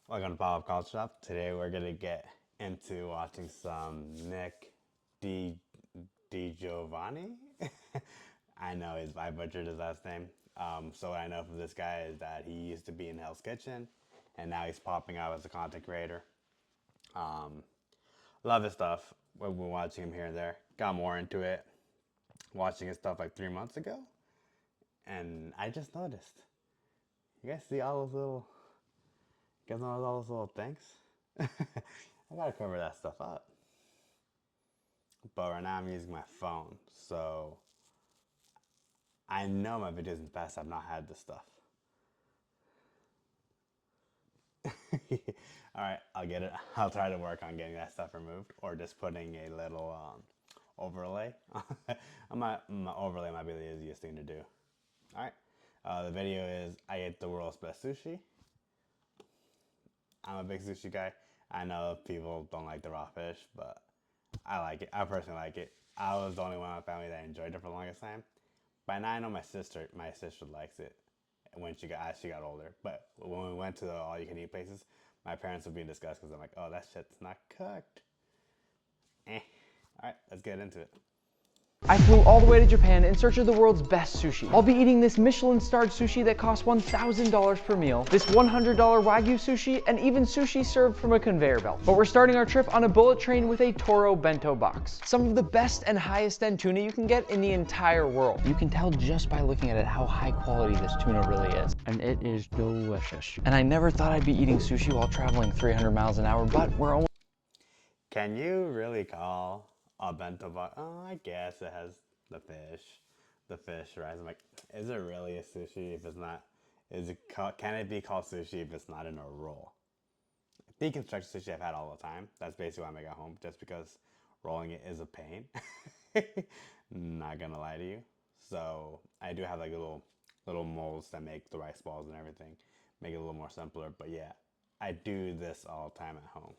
Welcome to Pop-Up Culture Shop. Today we're gonna get into watching some Nick Di Giovanni. I know I butchered his last name. So what I know from this guy is that he used to be in Hell's Kitchen, and now he's popping out as a content creator. Love his stuff. We've been watching him here and there. Got more into it, watching his stuff like 3 months ago, and I just noticed. You guys see all those little. You guys know all those little things? I gotta cover that stuff up. But right now I'm using my phone, so I know my videos in the past have not had this stuff. Alright, I'll get it. I'll try to work on getting that stuff removed, or just putting a little overlay. My overlay might be the easiest thing to do. Alright, the video is I ate the world's best sushi. I'm a big sushi guy. I know people don't like the raw fish, but I like it. I personally like it. I was the only one in my family that enjoyed it for the longest time. By now I know my sister likes it as she got older. But when we went to the all-you-can-eat places, my parents would be in disgust because I'm like, oh, that shit's not cooked. Alright, let's get into it. I flew all the way to Japan in search of the world's best sushi. I'll be eating this Michelin-starred sushi that costs $1,000 per meal, this $100 Wagyu sushi, and even sushi served from a conveyor belt. But we're starting our trip on a bullet train with a Toro bento box. Some of the best and highest end tuna you can get in the entire world. You can tell just by looking at it how high quality this tuna really is. And it is delicious. And I never thought I'd be eating sushi while traveling 300 miles an hour, but we're only... Can you really call a bento box? Oh, I guess it has the fish, right? I'm like, is it really a sushi if it's not? Can it be called sushi if it's not in a roll? Deconstruction sushi I've had all the time. That's basically why I make it at home, just because rolling it is a pain. Not gonna lie to you. So I do have like little molds that make the rice balls and everything, make it a little more simpler. But yeah, I do this all the time at home.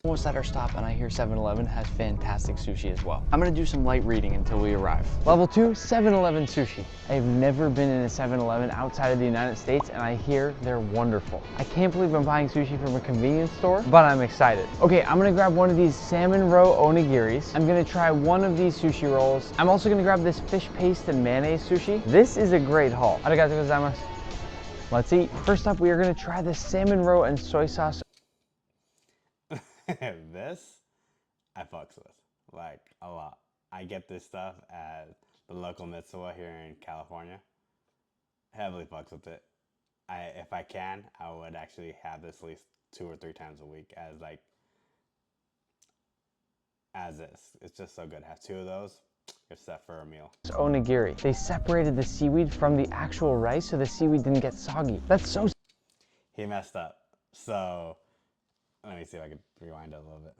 Almost at our stop, and I hear 7-Eleven has fantastic sushi as well. I'm gonna do some light reading until we arrive. Level 2, 7-Eleven sushi. I've never been in a 7-Eleven outside of the United States, and I hear they're wonderful. I can't believe I'm buying sushi from a convenience store, but I'm excited. Okay, I'm gonna grab one of these salmon roe onigiris. I'm gonna try one of these sushi rolls. I'm also gonna grab this fish paste and mayonnaise sushi. This is a great haul. Arigatou gozaimasu. Let's eat. First up, we are gonna try the salmon roe and soy sauce. This I fucks with like a lot. I get this stuff at the local Mitsuwa here in California. Heavily fucks with it. If I can, I would actually have this at least 2 or 3 times a week as is. It's just so good. Have 2 of those, you're set for a meal. Onigiri. They separated the seaweed from the actual rice so the seaweed didn't get soggy. That's so... He messed up. So let me see if I can rewind it a little bit.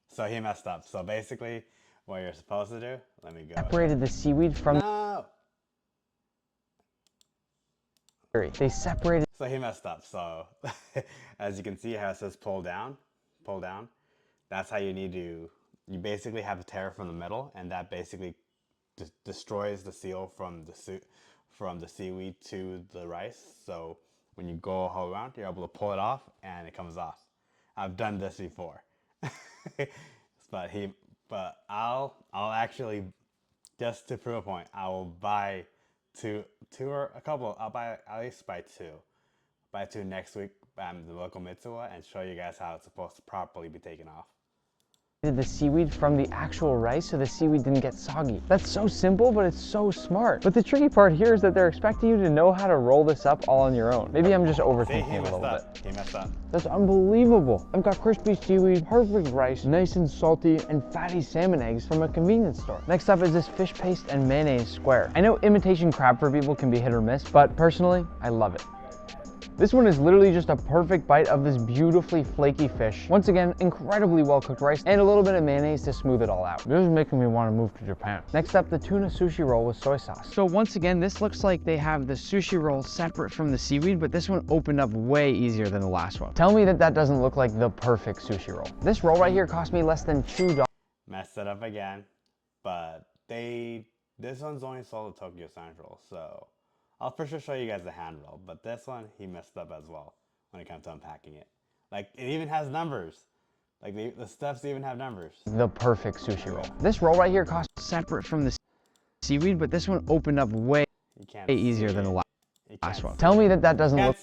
So he messed up. So basically, what you're supposed to do, let me go. Separated the seaweed from... No! They separated... So he messed up. So as you can see how it says pull down, that's how you need to, you basically have to tear from the middle, and that basically destroys the seal from the seaweed to the rice. So when you go all around, you're able to pull it off, and it comes off. I've done this before, but I'll actually, just to prove a point, I will buy two or a couple. I'll at least buy 2. Buy 2 next week at the local Mitsuwa and show you guys how it's supposed to properly be taken off. The seaweed from the actual rice so the seaweed didn't get soggy. That's so simple, but it's so smart. But the tricky part here is that they're expecting you to know how to roll this up all on your own. Maybe I'm just overthinking it a little bit. He messed up. That's unbelievable. I've got crispy seaweed, perfect rice, nice and salty, and fatty salmon eggs from a convenience store. Next up is this fish paste and mayonnaise square. I know imitation crab for people can be hit or miss, but personally, I love it. This one is literally just a perfect bite of this beautifully flaky fish. Once again, incredibly well cooked rice and a little bit of mayonnaise to smooth it all out. This is making me want to move to Japan. Next up, the tuna sushi roll with soy sauce. So once again, this looks like they have the sushi roll separate from the seaweed, but this one opened up way easier than the last one. Tell me that that doesn't look like the perfect sushi roll. This roll right here cost me less than $2. Messed it up again, but this one's only sold at Tokyo Central, so I'll for sure show you guys the hand roll, but this one, he messed up as well when it comes to unpacking it. Like, it even has numbers. Like, the stuffs even have numbers. The perfect sushi roll. This roll right here costs separate from the seaweed, but this one opened up way easier than the last one. Tell me that doesn't look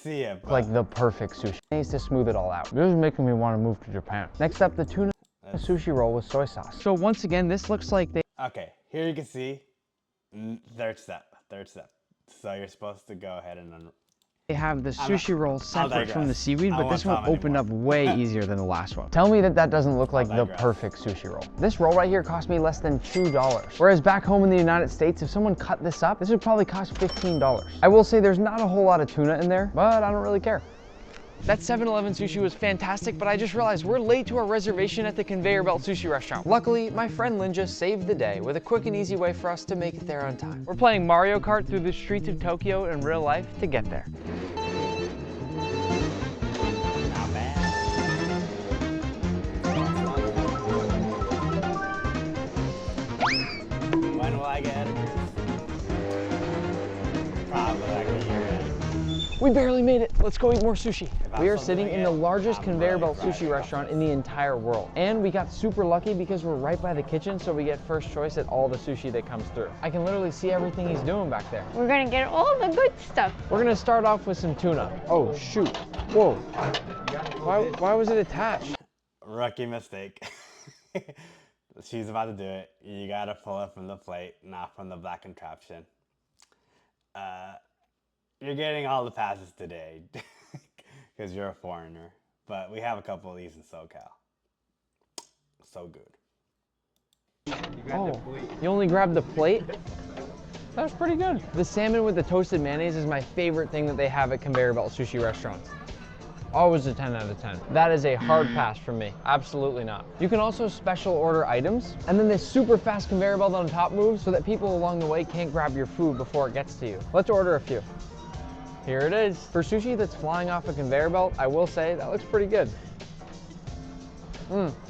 like the perfect sushi. It needs to smooth it all out. This is making me want to move to Japan. Next up, the tuna sushi roll with soy sauce. So once again, this looks like they... Okay, here you can see, third step. So you're supposed to go ahead and They have the sushi roll separate from the seaweed, but this one opened up way easier than the last one. Tell me that doesn't look like the perfect sushi roll. This roll right here cost me less than $2. Whereas back home in the United States, if someone cut this up, this would probably cost $15. I will say there's not a whole lot of tuna in there, but I don't really care. That 7-Eleven sushi was fantastic, but I just realized we're late to our reservation at the Conveyor Belt Sushi restaurant. Luckily, my friend Linja saved the day with a quick and easy way for us to make it there on time. We're playing Mario Kart through the streets of Tokyo in real life to get there. Not bad. When will I get editors? Probably like a year in. We barely made it. Let's go eat more sushi. We are sitting in the largest conveyor belt sushi restaurant in the entire world. And we got super lucky because we're right by the kitchen, so we get first choice at all the sushi that comes through. I can literally see everything he's doing back there. We're gonna get all the good stuff. We're gonna start off with some tuna. Oh, shoot. Whoa. Why was it attached? Rookie mistake. She's about to do it. You gotta pull it from the plate, not from the black contraption. You're getting all the passes today because you're a foreigner, but we have a couple of these in SoCal. So good. Oh, you only grabbed the plate? That's pretty good. The salmon with the toasted mayonnaise is my favorite thing that they have at Conveyor Belt Sushi restaurants. Always a 10 out of 10. That is a hard pass for me. Absolutely not. You can also special order items, and then this super fast conveyor belt on top moves so that people along the way can't grab your food before it gets to you. Let's order a few. Here it is. For sushi that's flying off a conveyor belt, I will say that looks pretty good.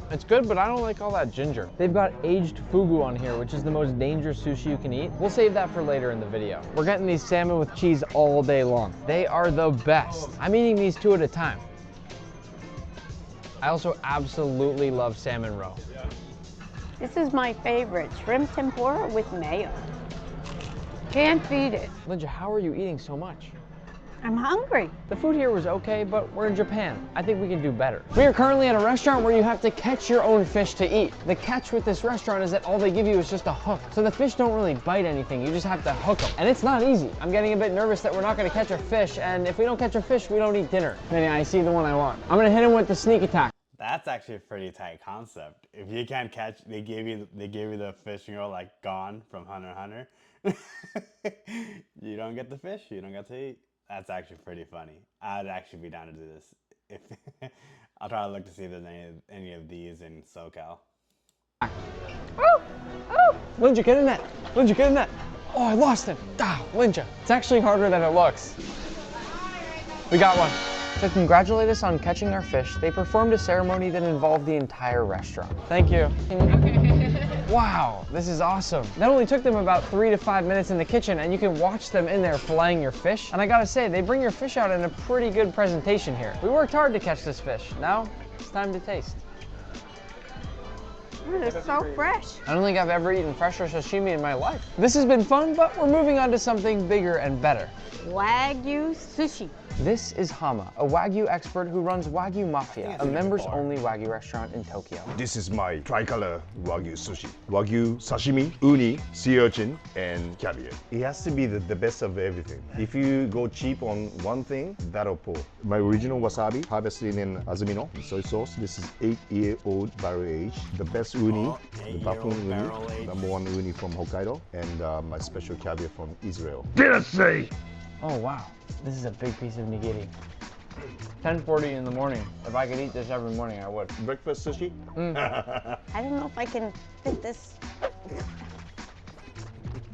It's good, but I don't like all that ginger. They've got aged fugu on here, which is the most dangerous sushi you can eat. We'll save that for later in the video. We're getting these salmon with cheese all day long. They are the best. I'm eating these 2 at a time. I also absolutely love salmon roe. This is my favorite, shrimp tempura with mayo. Can't beat it. Linja, how are you eating so much? I'm hungry. The food here was okay, but we're in Japan. I think we can do better. We are currently at a restaurant where you have to catch your own fish to eat. The catch with this restaurant is that all they give you is just a hook. So the fish don't really bite anything, you just have to hook them. And it's not easy. I'm getting a bit nervous that we're not gonna catch a fish, and if we don't catch a fish, we don't eat dinner. Maybe I see the one I want. I'm gonna hit him with the sneak attack. That's actually a pretty tight concept. If you can't catch, they give you the fishing roll like gone from Hunter x Hunter. You don't get the fish, you don't get to eat. That's actually pretty funny. I'd actually be down to do this. If I'll try to look to see if there's any of these in SoCal. Oh! Oh! Linja, get in that. Linja, get in that. Oh, I lost him. Ah, Linja. It's actually harder than it looks. We got one. To congratulate us on catching our fish, they performed a ceremony that involved the entire restaurant. Thank you. Wow, this is awesome. That only took them about 3 to 5 minutes in the kitchen, and you can watch them in there filleting your fish. And I gotta say, they bring your fish out in a pretty good presentation here. We worked hard to catch this fish. Now, it's time to taste. It's so fresh. I don't think I've ever eaten fresher sashimi in my life. This has been fun, but we're moving on to something bigger and better. Wagyu sushi. This is Hama, a Wagyu expert who runs Wagyu Mafia, a members-only Wagyu restaurant in Tokyo. This is my tricolor Wagyu sushi. Wagyu sashimi, uni, sea urchin, and caviar. It has to be the best of everything. If you go cheap on one thing, that'll pull. My original wasabi, harvested in Azumino soy sauce. This is 8-year-old barrel aged. The best uni, the buffoon uni, #1 uni from Hokkaido, and my special caviar from Israel. Did I say? Oh wow, this is a big piece of nigiri. 10:40 in the morning. If I could eat this every morning, I would. Breakfast sushi? I don't know if I can fit this.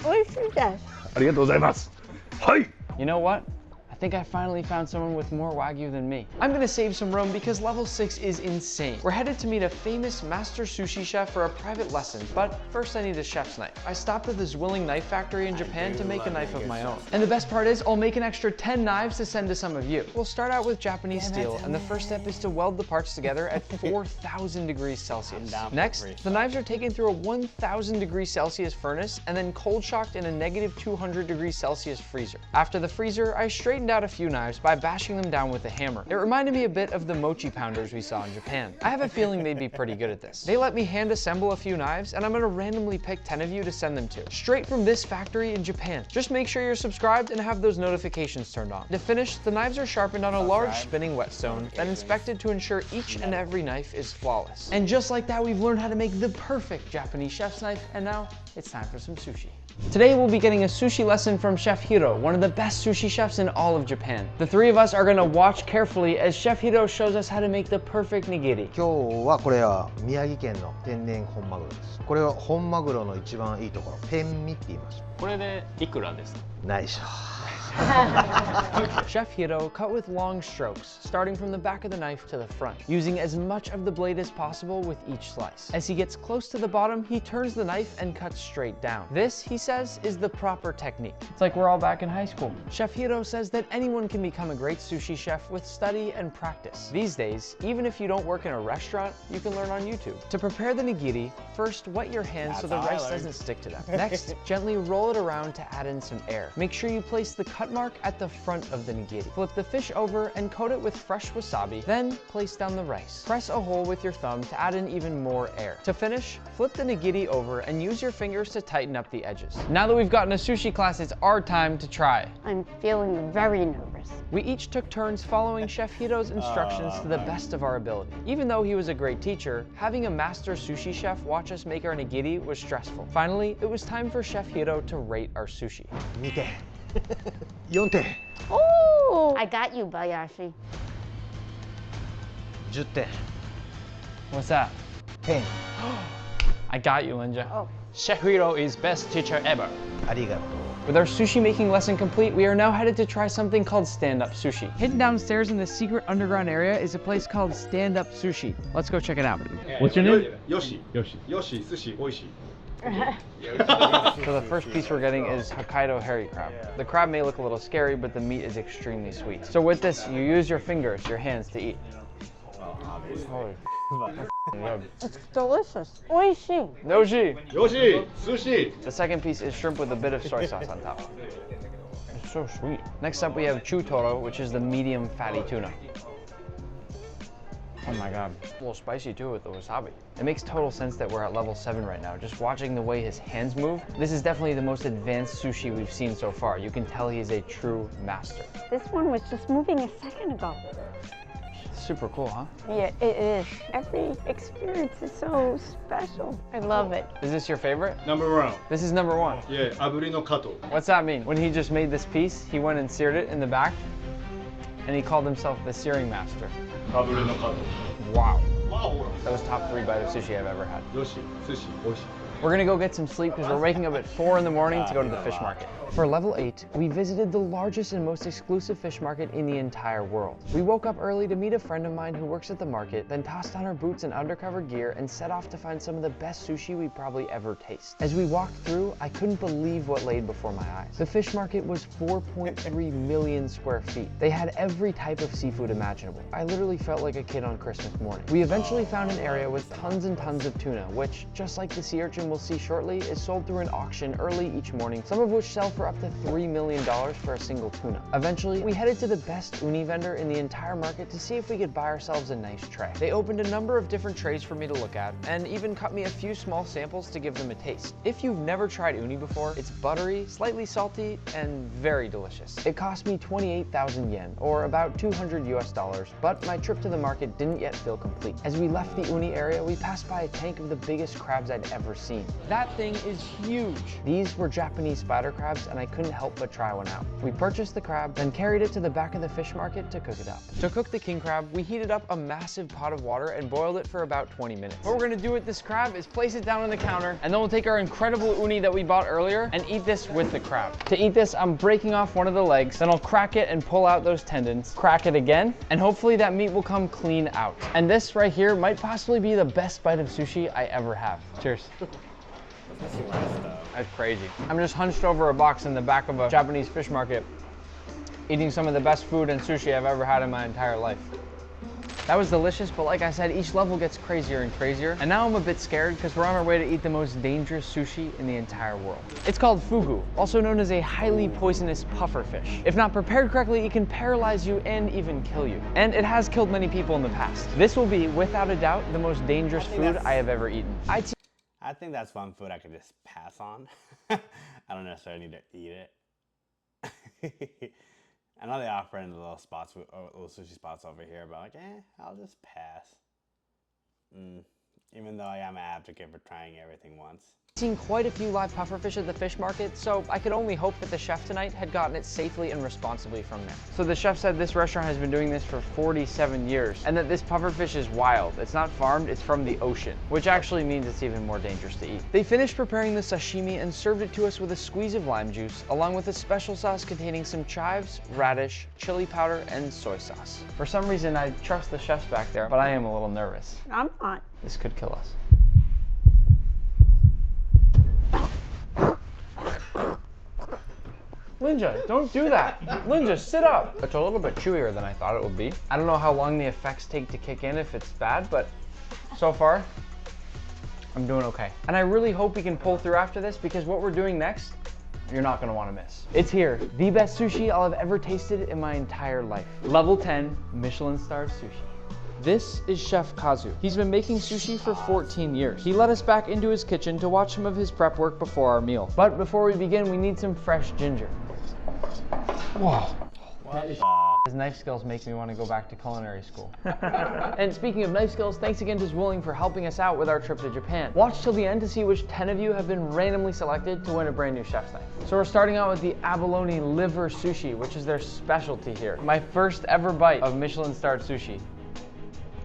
What is that? ありがとうございます。はい。You know what? I think I finally found someone with more Wagyu than me. I'm gonna save some room because level 6 is insane. We're headed to meet a famous master sushi chef for a private lesson, but first I need a chef's knife. I stopped at this willing knife factory in Japan to make a knife of my own. And the best part is, I'll make an extra 10 knives to send to some of you. We'll start out with Japanese steel, and the first step is to weld the parts together at 4,000 degrees Celsius. Next, the knives are taken through a 1,000 degrees Celsius furnace and then cold shocked in a negative 200 degrees Celsius freezer. After the freezer, I straightened out a few knives by bashing them down with a hammer. It reminded me a bit of the mochi pounders we saw in Japan. I have a feeling they'd be pretty good at this. They let me hand assemble a few knives, and I'm gonna randomly pick 10 of you to send them to, straight from this factory in Japan. Just make sure you're subscribed and have those notifications turned on. To finish, the knives are sharpened on a large spinning whetstone, then inspected to ensure each and every knife is flawless. And just like that, we've learned how to make the perfect Japanese chef's knife, and now it's time for some sushi. Today we'll be getting a sushi lesson from Chef Hiro, one of the best sushi chefs in all of Japan. The three of us are gonna watch carefully as Chef Hiro shows us how to make the perfect nigiri. 今日はこれは宮城県の天然本マグロです。これは本マグロの一番いいところ、ペンミって言います。これでいくらですか？ないでしょ。Chef Hiro cut with long strokes, starting from the back of the knife to the front, using as much of the blade as possible with each slice. As he gets close to the bottom, he turns the knife and cuts straight down. This, he says, is the proper technique. It's like we're all back in high school. Chef Hiro says that anyone can become a great sushi chef with study and practice. These days, even if you don't work in a restaurant, you can learn on YouTube. To prepare the nigiri, first wet your hands so the rice doesn't stick to them. Next, gently roll it around to add in some air. Make sure you place the cut mark at the front of the nigiri. Flip the fish over and coat it with fresh wasabi, then place down the rice. Press a hole with your thumb to add in even more air. To finish, flip the nigiri over and use your fingers to tighten up the edges. Now that we've gotten a sushi class, it's our time to try. I'm feeling very nervous. We each took turns following Chef Hiro's instructions to the best of our ability. Even though he was a great teacher, having a master sushi chef watch us make our nigiri was stressful. Finally, it was time for Chef Hiro to rate our sushi. 2点。4点。 Oh, I got you, Bayashi. 10点。 What's that? 10。 I got you, Linja. Oh. Chef Hiro is best teacher ever. ありがとう。 With our sushi making lesson complete, we are now headed to try something called stand-up sushi. Hidden downstairs in the secret underground area is a place called Stand-up Sushi. Let's go check it out. What's your name? Yoshi. Yoshi, sushi, oishi. So the first piece we're getting is Hokkaido hairy crab. The crab may look a little scary, but the meat is extremely sweet. So with this, you use your fingers, your hands to eat. Holy It's delicious. Oishi. Noji! Yoshi, sushi. The second piece is shrimp with a bit of soy sauce on top. It's so sweet. Next up we have chutoro, which is the medium fatty tuna. Oh my god. A little spicy too with the wasabi. It makes total sense that we're at level 7 right now. Just watching the way his hands move, this is definitely the most advanced sushi we've seen so far. You can tell he's a true master. This one was just moving a second ago. Super cool, huh? Yeah, it is. Every experience is so special. I love it. Is this your favorite? Number 1. This is number 1. Yeah, aburi no kato. What's that mean? When he just made this piece, he went and seared it in the back, and he called himself the searing master. Aburi no kato. Wow. Wow. That was top 3 bite of sushi I've ever had. Yoshi, sushi, oishi. We're gonna go get some sleep because we're waking up at 4 in the morning to go to the fish market. For level 8, we visited the largest and most exclusive fish market in the entire world. We woke up early to meet a friend of mine who works at the market, then tossed on our boots and undercover gear and set off to find some of the best sushi we probably ever taste. As we walked through, I couldn't believe what laid before my eyes. The fish market was 4.3 million square feet. They had every type of seafood imaginable. I literally felt like a kid on Christmas morning. We eventually found an area with tons and tons of tuna, which, just like the sea urchin we'll see shortly, is sold through an auction early each morning, some of which sell for up to $3 million for a single tuna. Eventually, we headed to the best uni vendor in the entire market to see if we could buy ourselves a nice tray. They opened a number of different trays for me to look at, and even cut me a few small samples to give them a taste. If you've never tried uni before, it's buttery, slightly salty, and very delicious. It cost me 28,000 yen, or about $200 US, but my trip to the market didn't yet feel complete. As we left the uni area, we passed by a tank of the biggest crabs I'd ever seen. tiny. That thing is huge. These were Japanese spider crabs and I couldn't help but try one out. We purchased the crab, then carried it to the back of the fish market to cook it up. To cook the king crab, we heated up a massive pot of water and boiled it for about 20 minutes. What we're gonna do with this crab is place it down on the counter, and then we'll take our incredible uni that we bought earlier and eat this with the crab. To eat this, I'm breaking off one of the legs, then I'll crack it and pull out those tendons, crack it again, and hopefully that meat will come clean out. And this right here might possibly be the best bite of sushi I ever have. Cheers. That's crazy. I'm just hunched over a box in the back of a Japanese fish market, eating some of the best food and sushi I've ever had in my entire life. That was delicious, but like I said, each level gets crazier and crazier. And now I'm a bit scared because we're on our way to eat the most dangerous sushi in the entire world. It's called fugu, also known as a highly poisonous puffer fish. If not prepared correctly, it can paralyze you and even kill you. And it has killed many people in the past. This will be, without a doubt, the most dangerous food I have ever eaten. I think that's one food I could just pass on. I don't necessarily need to eat it. I know they offer in the little spots, little sushi spots over here, but like, I'll just pass. Even though I am an advocate for trying everything once. I've seen quite a few live pufferfish at the fish market, so I could only hope that the chef tonight had gotten it safely and responsibly from there. So the chef said this restaurant has been doing this for 47 years, and that this pufferfish is wild. It's not farmed, it's from the ocean, which actually means it's even more dangerous to eat. They finished preparing the sashimi and served it to us with a squeeze of lime juice, along with a special sauce containing some chives, radish, chili powder, and soy sauce. For some reason, I trust the chefs back there, but I am a little nervous. I'm not. This could kill us. Linja, don't do that. Linja, sit up. It's a little bit chewier than I thought it would be. I don't know how long the effects take to kick in if it's bad, but so far, I'm doing okay. And I really hope we can pull through after this because what we're doing next, you're not gonna wanna miss. It's here, the best sushi I'll have ever tasted in my entire life. Level 10, Michelin starred sushi. This is Chef Kazu. He's been making sushi for 14 years. He let us back into his kitchen to watch some of his prep work before our meal. But before we begin, we need some fresh ginger. Whoa. His knife skills make me want to go back to culinary school. And speaking of knife skills, thanks again to Zwilling for helping us out with our trip to Japan. Watch till the end to see which 10 of you have been randomly selected to win a brand new chef's knife. So we're starting out with the abalone liver sushi, which is their specialty here. My first ever bite of Michelin starred sushi.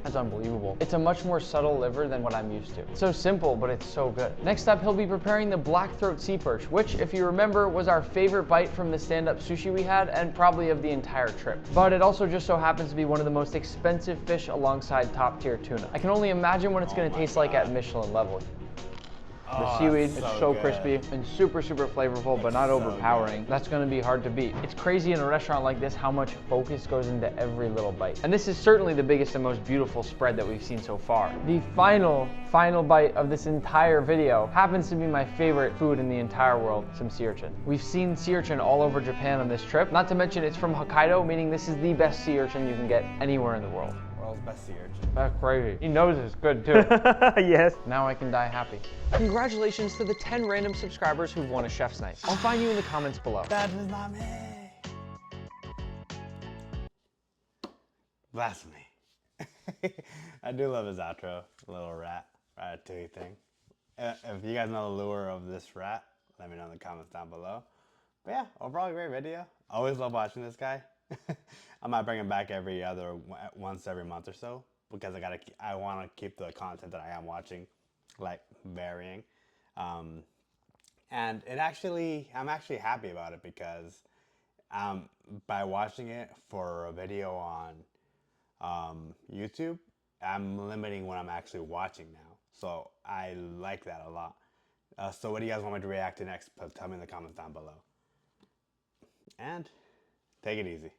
That's unbelievable. It's a much more subtle liver than what I'm used to. It's so simple, but it's so good. Next up, he'll be preparing the black-throat sea perch, which, if you remember, was our favorite bite from the stand-up sushi we had, and probably of the entire trip. But it also just so happens to be one of the most expensive fish alongside top-tier tuna. I can only imagine what it's gonna taste like at Michelin level. The seaweed is so crispy and super, super flavorful, but not overpowering. That's gonna be hard to beat. It's crazy in a restaurant like this how much focus goes into every little bite. And this is certainly the biggest and most beautiful spread that we've seen so far. The final bite of this entire video happens to be my favorite food in the entire world, some sea urchin. We've seen sea urchin all over Japan on this trip. Not to mention it's from Hokkaido, meaning this is the best sea urchin you can get anywhere in the world. World's best sea urchin. That's crazy. He knows it's good too. Yes. Now I can die happy. Congratulations to the 10 random subscribers who've won a chef's knife. I'll find you in the comments below. That is not me. Blasphemy. I do love his outro, little ratatouille thing. If you guys know the lure of this rat, let me know in the comments down below. But yeah, overall great video. Always love watching this guy. I might bring him back once every month or so because I want to keep the content that I am watching like varying. And I'm actually happy about it because by watching it for a video on YouTube, I'm limiting what I'm actually watching now. So I like that a lot. So what do you guys want me to react to next? Tell me in the comments down below. And take it easy.